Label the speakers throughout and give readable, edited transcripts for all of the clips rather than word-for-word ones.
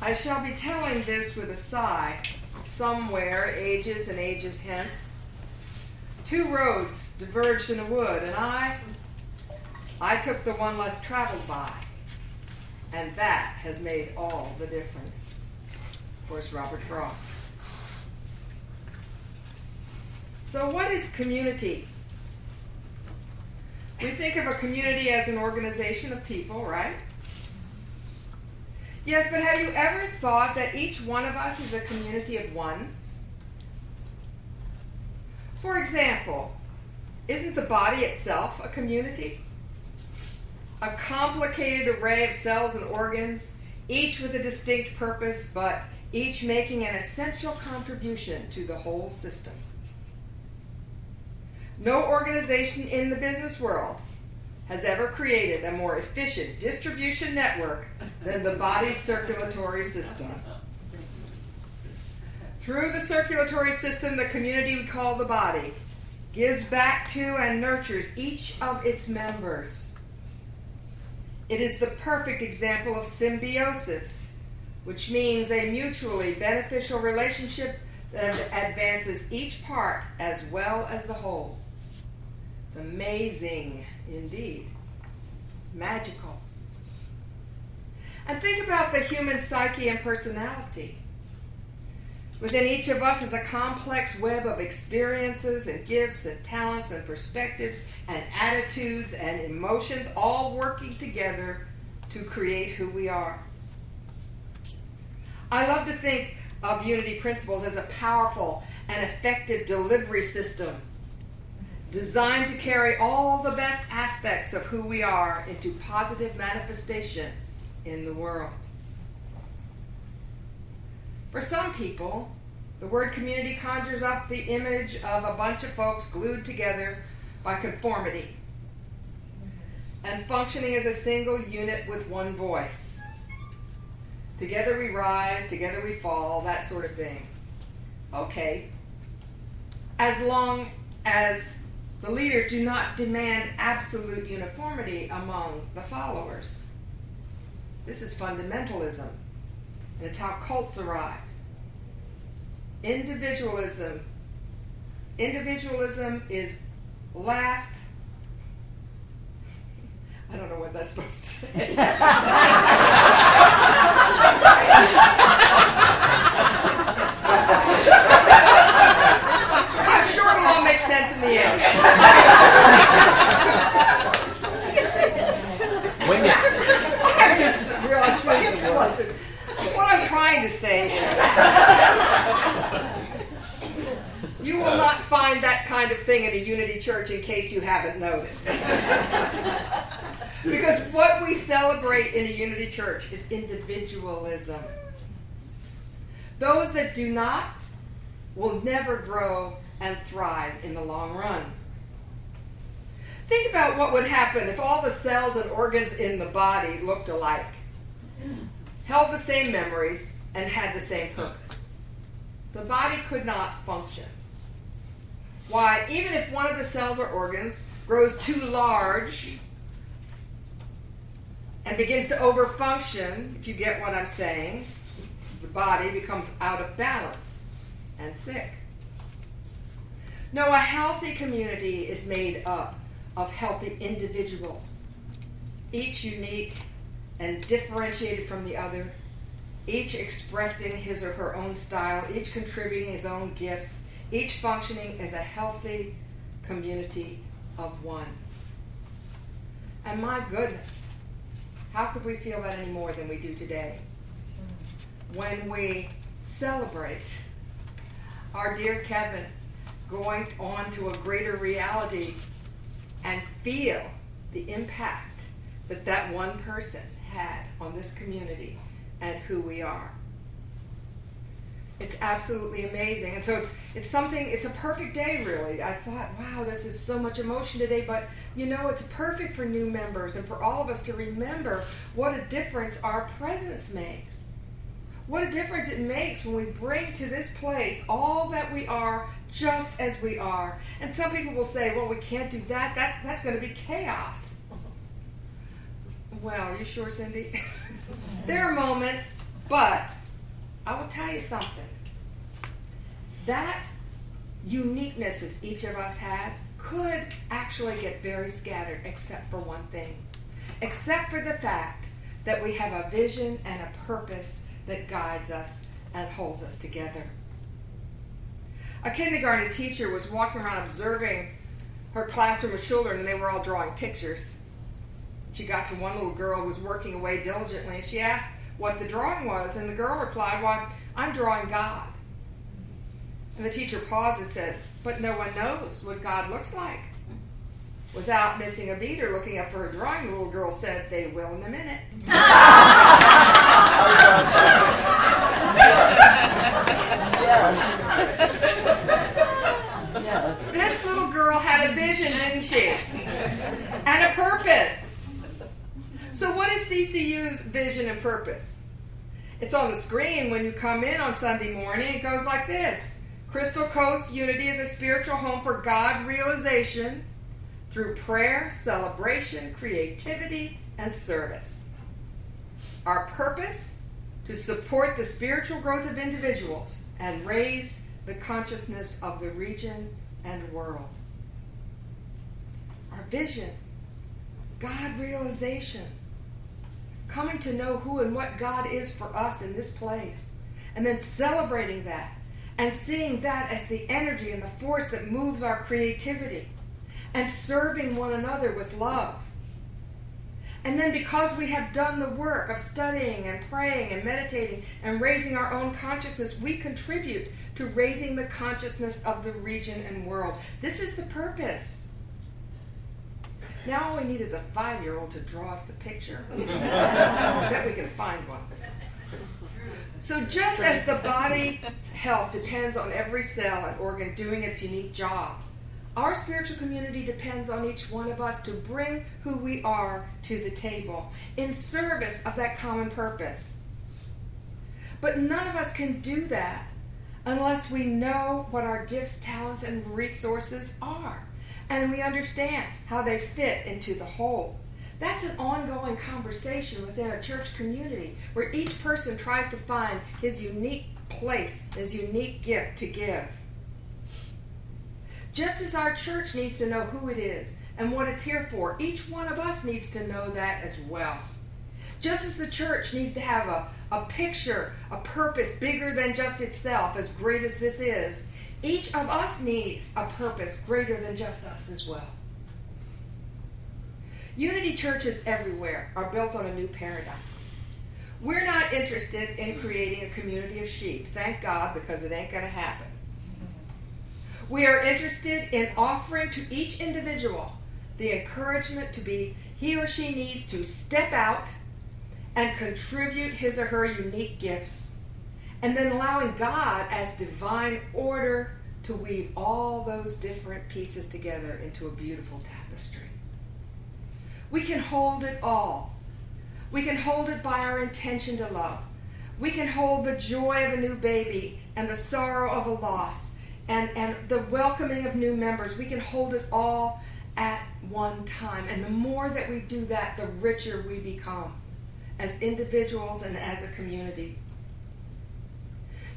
Speaker 1: I shall be telling this with a sigh, somewhere, ages and ages hence. Two roads diverged in a wood, and I took the one less traveled by, and that has made all the difference. Of course, Robert Frost. So what is community? We think of a community as an organization of people, right? Yes, but have you ever thought that each one of us is a community of one? For example, isn't the body itself a community? A complicated array of cells and organs, each with a distinct purpose, but each making an essential contribution to the whole system. No organization in the business world has ever created a more efficient distribution network than the body's circulatory system. Through the circulatory system, the community we call the body gives back to and nurtures each of its members. It is the perfect example of symbiosis, which means a mutually beneficial relationship that advances each part as well as the whole. It's amazing indeed. Magical. And think about the human psyche and personality. Within each of us is a complex web of experiences and gifts and talents and perspectives and attitudes and emotions, all working together to create who we are. I love to think of unity principles as a powerful and effective delivery system designed to carry all the best aspects of who we are into positive manifestation in the world. For some people, the word community conjures up the image of a bunch of folks glued together by conformity and functioning as a single unit with one voice. Together we rise, together we fall, that sort of thing. Okay. As long as the leader do not demand absolute uniformity among the followers. This is fundamentalism, and it's how cults arise. Individualism is last. I don't know what that's supposed to say. I'm sure it'll all make sense in the end.
Speaker 2: Wing it.
Speaker 1: I just realized what I'm trying to say is you will not find that kind of thing in a unity church in case you haven't noticed. Because what we celebrate in a unity church is individualism. Those that do not will never grow and thrive in the long run. Think about what would happen if all the cells and organs in the body looked alike, held the same memories, and had the same purpose. The body could not function. Why, even if one of the cells or organs grows too large and begins to overfunction, if you get what I'm saying, the body becomes out of balance and sick. No, a healthy community is made up of healthy individuals, each unique and differentiated from the other, each expressing his or her own style, each contributing his own gifts, each functioning as a healthy community of one. And my goodness, how could we feel that any more than we do today? When we celebrate our dear Kevin going on to a greater reality and feel the impact that that one person had on this community and who we are. It's absolutely amazing. And so it's a perfect day, really. I thought, wow, this is so much emotion today, but you know, it's perfect for new members and for all of us to remember what a difference our presence makes. What a difference it makes when we bring to this place all that we are just as we are. And some people will say, well, we can't do that. That's going to be chaos. Well, are you sure, Cindy? There are moments, but I will tell you something. That uniqueness that each of us has could actually get very scattered, except for one thing. Except for the fact that we have a vision and a purpose that guides us and holds us together. A kindergarten teacher was walking around observing her classroom of children, and they were all drawing pictures. She got to one little girl who was working away diligently, and she asked what the drawing was, and the girl replied, "Well, I'm drawing God." And the teacher paused and said, "But no one knows what God looks like." Without missing a beat or looking up for her drawing, the little girl said, "They will in a minute." Yes. This little girl had a vision, didn't she? And a purpose. So what is CCU's vision and purpose? It's on the screen when you come in on Sunday morning. It goes like this. Crystal Coast Unity is a spiritual home for God realization through prayer, celebration, creativity, and service. Our purpose, to support the spiritual growth of individuals and raise the consciousness of the region and world. Our vision, God realization, coming to know who and what God is for us in this place, and then celebrating that and seeing that as the energy and the force that moves our creativity, and serving one another with love. And then because we have done the work of studying and praying and meditating and raising our own consciousness, we contribute to raising the consciousness of the region and world. This is the purpose. Now all we need is a 5-year-old to draw us the picture. I bet we can find one. So just as the body's health depends on every cell and organ doing its unique job, our spiritual community depends on each one of us to bring who we are to the table in service of that common purpose. But none of us can do that unless we know what our gifts, talents, and resources are, and we understand how they fit into the whole. That's an ongoing conversation within a church community where each person tries to find his unique place, his unique gift to give. Just as our church needs to know who it is and what it's here for, each one of us needs to know that as well. Just as the church needs to have a picture, a purpose bigger than just itself, as great as this is, each of us needs a purpose greater than just us as well. Unity churches everywhere are built on a new paradigm. We're not interested in creating a community of sheep, thank God, because it ain't going to happen. We are interested in offering to each individual the encouragement to be he or she needs to step out and contribute his or her unique gifts, and then allowing God as divine order to weave all those different pieces together into a beautiful tapestry. We can hold it all. We can hold it by our intention to love. We can hold the joy of a new baby and the sorrow of a loss and the welcoming of new members. We can hold it all at one time. And the more that we do that, the richer we become as individuals and as a community.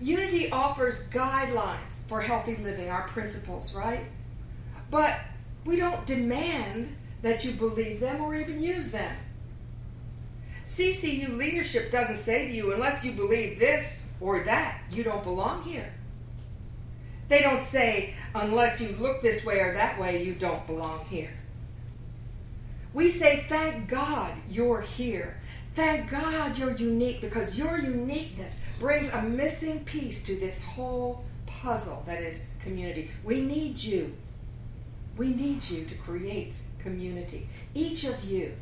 Speaker 1: Unity offers guidelines for healthy living, our principles, right? But we don't demand that you believe them or even use them. CCU leadership doesn't say to you, unless you believe this or that, you don't belong here. They don't say, unless you look this way or that way, you don't belong here. We say, thank God you're here. Thank God you're unique, because your uniqueness brings a missing piece to this whole puzzle that is community. We need you. We need you to create community. Each of you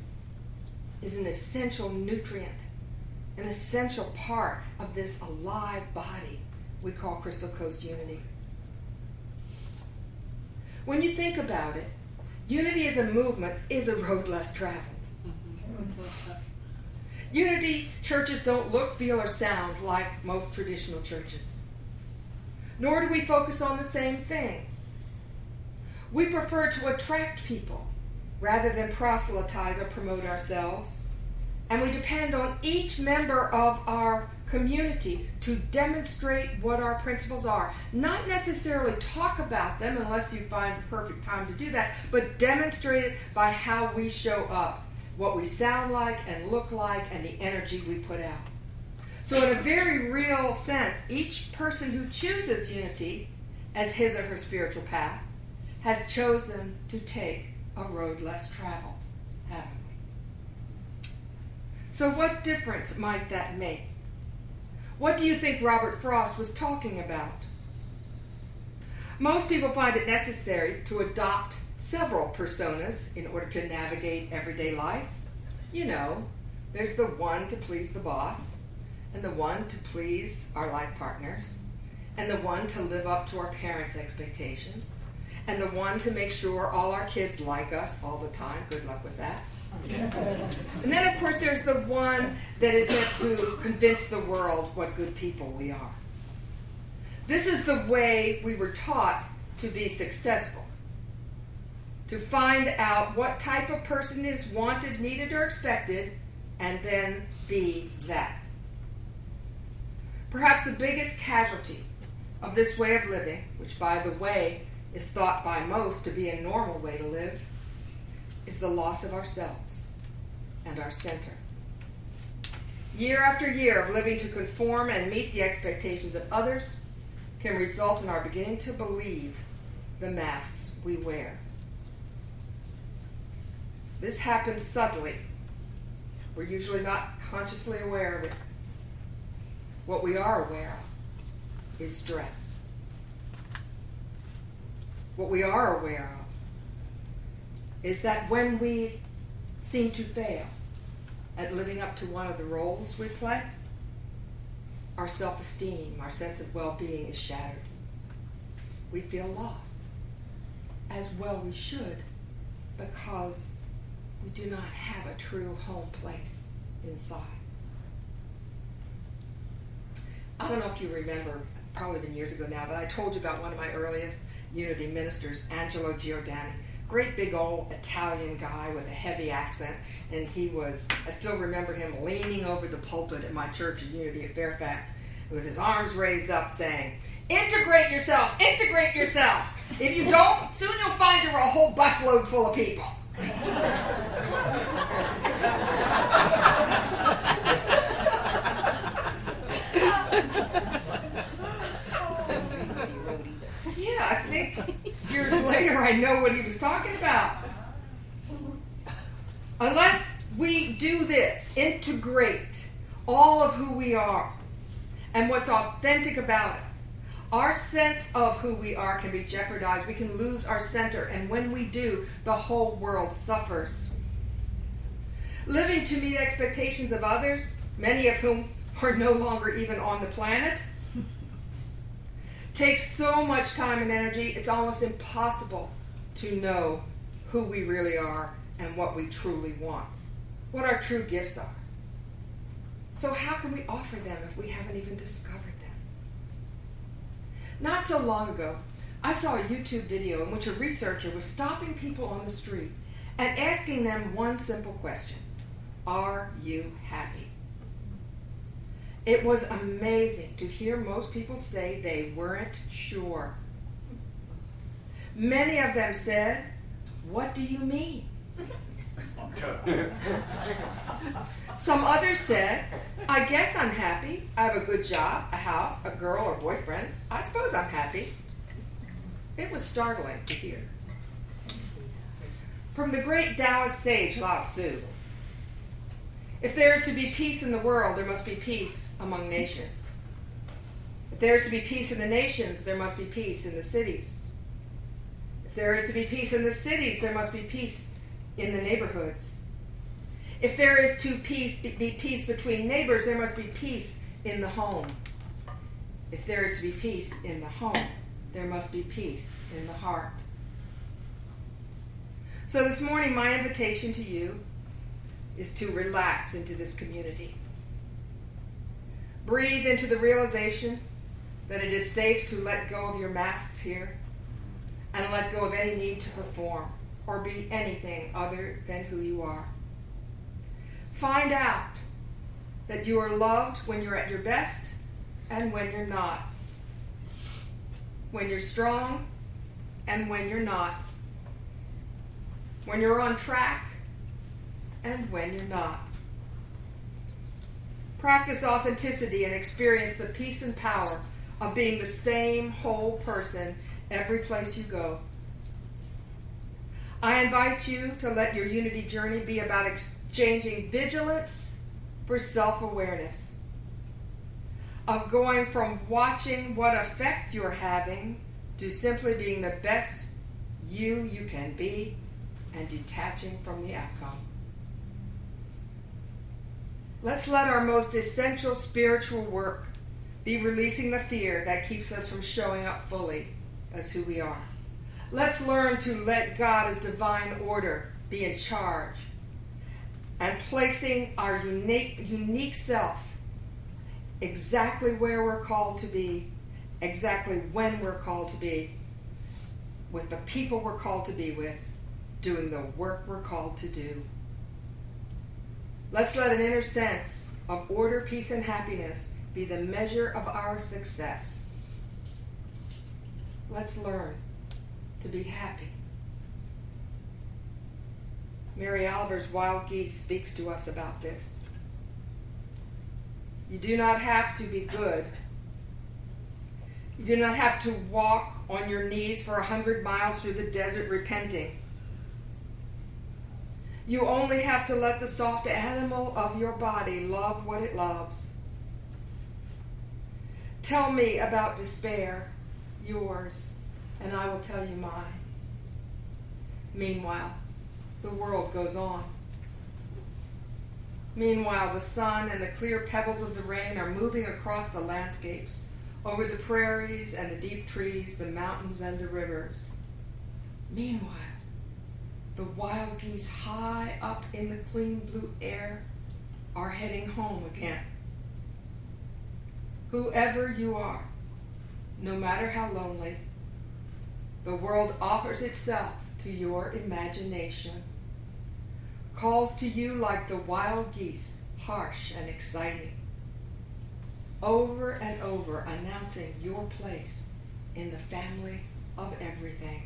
Speaker 1: is an essential nutrient, an essential part of this alive body we call Crystal Coast Unity. When you think about it, unity as a movement is a road less traveled. Unity churches don't look, feel, or sound like most traditional churches. Nor do we focus on the same things. We prefer to attract people rather than proselytize or promote ourselves. And we depend on each member of our community to demonstrate what our principles are. Not necessarily talk about them unless you find the perfect time to do that, but demonstrate it by how we show up, what we sound like and look like, and the energy we put out. So in a very real sense, each person who chooses unity as his or her spiritual path has chosen to take a road less traveled, haven't we? So what difference might that make? What do you think Robert Frost was talking about? Most people find it necessary to adopt several personas in order to navigate everyday life. You know, there's the one to please the boss, and the one to please our life partners, and the one to live up to our parents' expectations, and the one to make sure all our kids like us all the time. Good luck with that. And then, of course, there's the one that is meant to convince the world what good people we are. This is the way we were taught to be successful, to find out what type of person is wanted, needed, or expected, and then be that. Perhaps the biggest casualty of this way of living, which, by the way, is thought by most to be a normal way to live, is the loss of ourselves and our center. Year after year of living to conform and meet the expectations of others can result in our beginning to believe the masks we wear. This happens subtly. We're usually not consciously aware of it. What we are aware of is stress. What we are aware of is that when we seem to fail at living up to one of the roles we play, our self-esteem, our sense of well-being is shattered. We feel lost, as well we should, because we do not have a true home place inside. I don't know if you remember, probably been years ago now, but I told you about one of my earliest Unity ministers, Angelo Giordani. Great big old Italian guy with a heavy accent, and I still remember him leaning over the pulpit at my church in Unity at Fairfax with his arms raised up saying, integrate yourself, integrate yourself. If you don't, soon you'll find you're a whole busload full of people. Yeah, I think years later I know what he was talking about. Unless we do this, integrate all of who we are and what's authentic about us, our sense of who we are can be jeopardized. We can lose our center, and when we do, the whole world suffers. Living to meet expectations of others, many of whom are no longer even on the planet, takes so much time and energy, it's almost impossible to know who we really are and what we truly want, what our true gifts are. So how can we offer them if we haven't even discovered them? Not so long ago, I saw a YouTube video in which a researcher was stopping people on the street and asking them one simple question: are you happy? It was amazing to hear most people say they weren't sure. Many of them said, "What do you mean?" Some others said, "I guess I'm happy. I have a good job, a house, a girl or boyfriend. I suppose I'm happy." It was startling to hear. From the great Taoist sage Lao Tzu, if there is to be peace in the world, there must be peace among nations. If there is to be peace in the nations, there must be peace in the cities. If there is to be peace in the cities, there must be peace in the neighborhoods. If there is to be peace between neighbors, there must be peace in the home. If there is to be peace in the home, there must be peace in the heart. So this morning, my invitation to you is to relax into this community. Breathe into the realization that it is safe to let go of your masks here and let go of any need to perform or be anything other than who you are. Find out that you are loved when you're at your best and when you're not. When you're strong and when you're not. When you're on track and when you're not. Practice authenticity and experience the peace and power of being the same whole person every place you go. I invite you to let your unity journey be about exchanging vigilance for self-awareness, of going from watching what effect you're having to simply being the best you can be and detaching from the outcome. Let's let our most essential spiritual work be releasing the fear that keeps us from showing up fully as who we are. Let's learn to let God as divine order be in charge and placing our unique self exactly where we're called to be, exactly when we're called to be, with the people we're called to be with, doing the work we're called to do. Let's let an inner sense of order, peace, and happiness be the measure of our success. Let's learn to be happy. Mary Oliver's Wild Geese speaks to us about this. You do not have to be good. You do not have to walk on your knees for 100 miles through the desert repenting. You only have to let the soft animal of your body love what it loves. Tell me about despair, yours, and I will tell you mine. Meanwhile, the world goes on. Meanwhile, the sun and the clear pebbles of the rain are moving across the landscapes, over the prairies and the deep trees, the mountains and the rivers. Meanwhile, the wild geese high up in the clean blue air are heading home again. Whoever you are, no matter how lonely, the world offers itself to your imagination, calls to you like the wild geese, harsh and exciting, over and over announcing your place in the family of everything.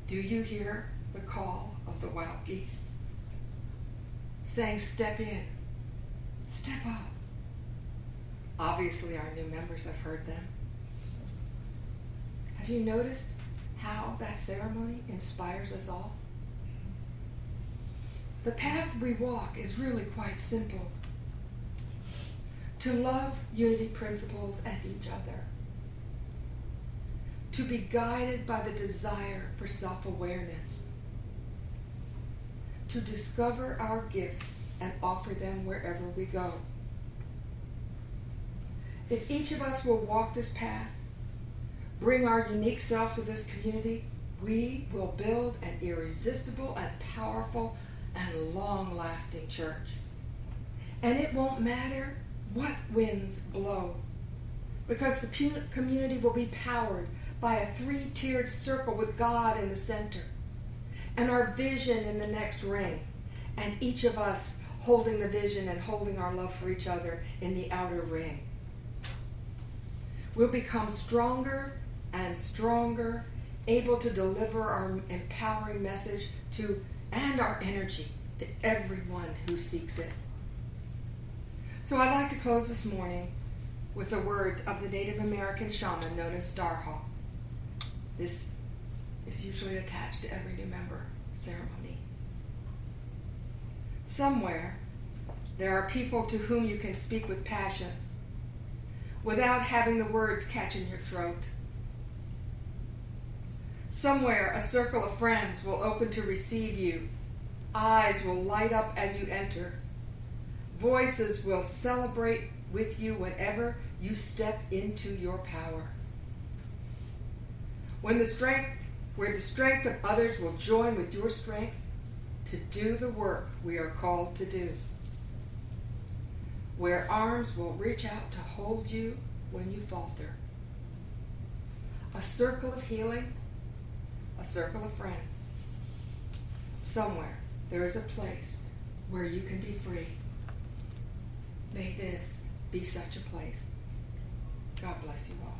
Speaker 1: Do you hear the call of the wild geese? Saying, step in, step up. Obviously, our new members have heard them. Have you noticed how that ceremony inspires us all? The path we walk is really quite simple. To love unity principles and each other. To be guided by the desire for self-awareness. To discover our gifts and offer them wherever we go. If each of us will walk this path, bring our unique selves to this community, we will build an irresistible and powerful and long-lasting church. And it won't matter what winds blow, because the community will be powered by a 3-tiered circle with God in the center, and our vision in the next ring, and each of us holding the vision and holding our love for each other in the outer ring. We'll become stronger and stronger, able to deliver our empowering message to, and our energy to everyone who seeks it. So I'd like to close this morning with the words of the Native American shaman known as Starhawk. This is usually attached to every new member ceremony. Somewhere, there are people to whom you can speak with passion without having the words catch in your throat. Somewhere, a circle of friends will open to receive you. Eyes will light up as you enter. Voices will celebrate with you whenever you step into your power. Where the strength of others will join with your strength to do the work we are called to do. Where arms will reach out to hold you when you falter. A circle of healing, a circle of friends. Somewhere there is a place where you can be free. May this be such a place. God bless you all.